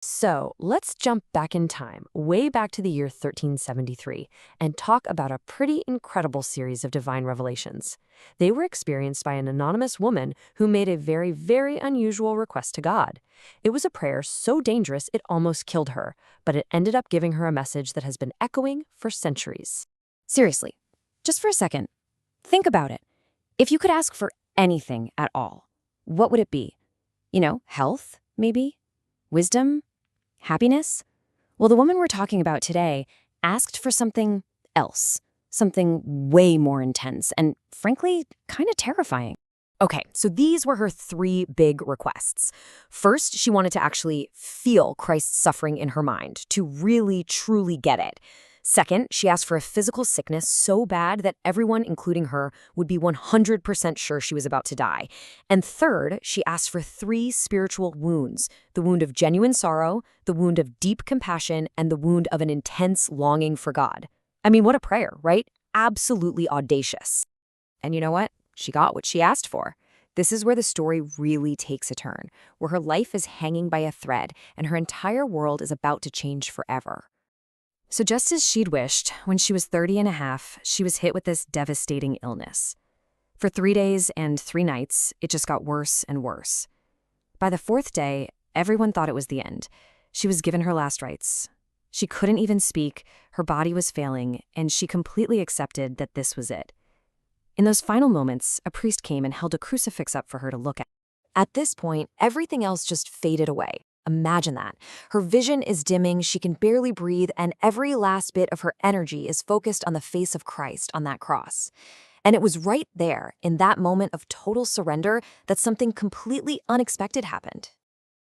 So let's jump back in time, way back to the year 1373, and talk about a pretty incredible series of divine revelations. They were experienced by an anonymous woman who made a very, very unusual request to God. It was a prayer so dangerous it almost killed her, but it ended up giving her a message that has been echoing for centuries. Seriously, just for a second, think about it. If you could ask for anything at all, what would it be? Health, maybe? Wisdom? Happiness? Well, the woman we're talking about today asked for something else, something way more intense and, frankly, kind of terrifying. Okay, so these were her three big requests. First, she wanted to actually feel Christ's suffering in her mind, to really, truly get it. Second, she asked for a physical sickness so bad that everyone, including her, would be 100% sure she was about to die. And third, she asked for three spiritual wounds: the wound of genuine sorrow, the wound of deep compassion, and the wound of an intense longing for God. I mean, what a prayer, right? Absolutely audacious. And you know what? She got what she asked for. This is where the story really takes a turn, where her life is hanging by a thread and her entire world is about to change forever. So just as she'd wished, when she was 30 and a half, she was hit with this devastating illness. For 3 days and 3 nights, it just got worse and worse. By the fourth day, everyone thought it was the end. She was given her last rites. She couldn't even speak, her body was failing, and she completely accepted that this was it. In those final moments, a priest came and held a crucifix up for her to look at. At this point, everything else just faded away. Imagine that. Her vision is dimming, she can barely breathe, and every last bit of her energy is focused on the face of Christ on that cross. And it was right there, in that moment of total surrender, that something completely unexpected happened.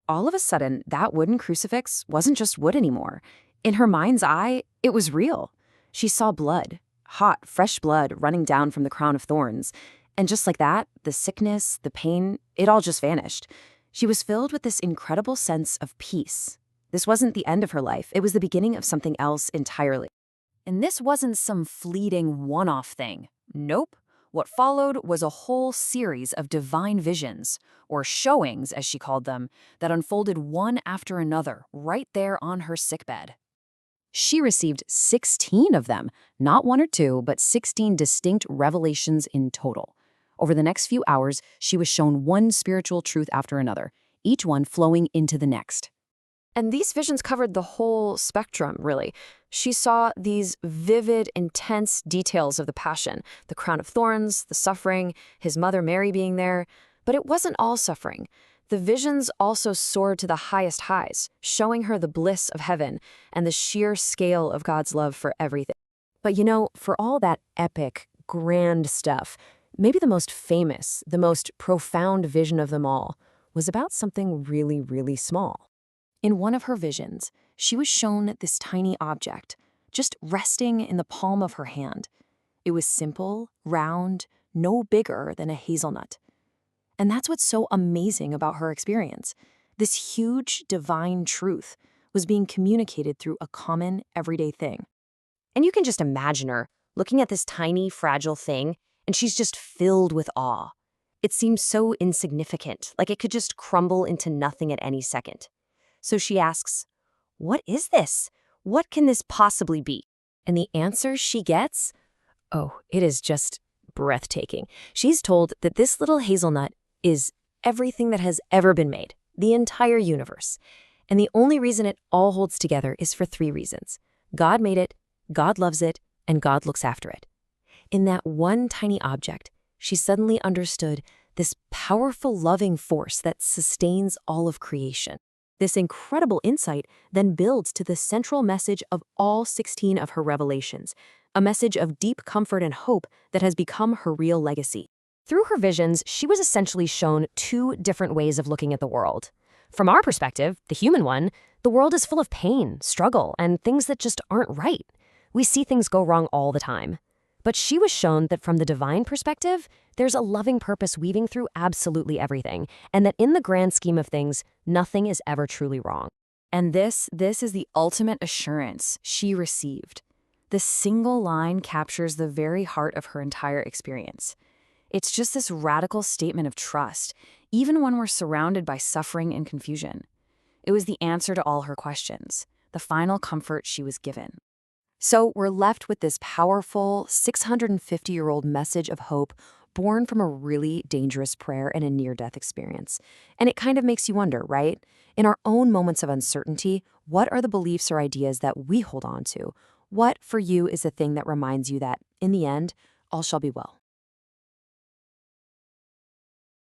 All of a sudden, that wooden crucifix wasn't just wood anymore. In her mind's eye, it was real. She saw blood, hot, fresh blood running down from the crown of thorns. And just like that, the sickness, the pain, it all just vanished. She was filled with this incredible sense of peace. This wasn't the end of her life. It was the beginning of something else entirely. And this wasn't some fleeting one-off thing. Nope. What followed was a whole series of divine visions, or showings, as she called them, that unfolded one after another right there on her sickbed. She received 16 of them, not 1 or 2, but 16 distinct revelations in total. Over the next few hours, she was shown one spiritual truth after another, each one flowing into the next. And these visions covered the whole spectrum, really. She saw these vivid, intense details of the Passion, the crown of thorns, the suffering, his mother Mary being there. But it wasn't all suffering. The visions also soared to the highest highs, showing her the bliss of heaven and the sheer scale of God's love for everything. But for all that epic, grand stuff, maybe the most famous, the most profound vision of them all was about something really, really small. In one of her visions, she was shown this tiny object, just resting in the palm of her hand. It was simple, round, no bigger than a hazelnut. And that's what's so amazing about her experience. This huge, divine truth was being communicated through a common, everyday thing. And you can just imagine her looking at this tiny, fragile thing, and she's just filled with awe. It seems so insignificant, like it could just crumble into nothing at any second. So she asks, "What is this? What can this possibly be?" And the answer she gets? Oh, it is just breathtaking. She's told that this little hazelnut is everything that has ever been made, the entire universe. And the only reason it all holds together is for 3 reasons. God made it, God loves it, and God looks after it. In that one tiny object, she suddenly understood this powerful, loving force that sustains all of creation. This incredible insight then builds to the central message of all 16 of her revelations, a message of deep comfort and hope that has become her real legacy. Through her visions, she was essentially shown 2 different ways of looking at the world. From our perspective, the human one, the world is full of pain, struggle, and things that just aren't right. We see things go wrong all the time. But she was shown that from the divine perspective, there's a loving purpose weaving through absolutely everything, and that in the grand scheme of things, nothing is ever truly wrong. And this is the ultimate assurance she received. The single line captures the very heart of her entire experience. It's just this radical statement of trust, even when we're surrounded by suffering and confusion. It was the answer to all her questions, the final comfort she was given. So we're left with this powerful 650-year-old message of hope born from a really dangerous prayer and a near-death experience. And it kind of makes you wonder, right? In our own moments of uncertainty, what are the beliefs or ideas that we hold on to? What, for you, is the thing that reminds you that, in the end, all shall be well?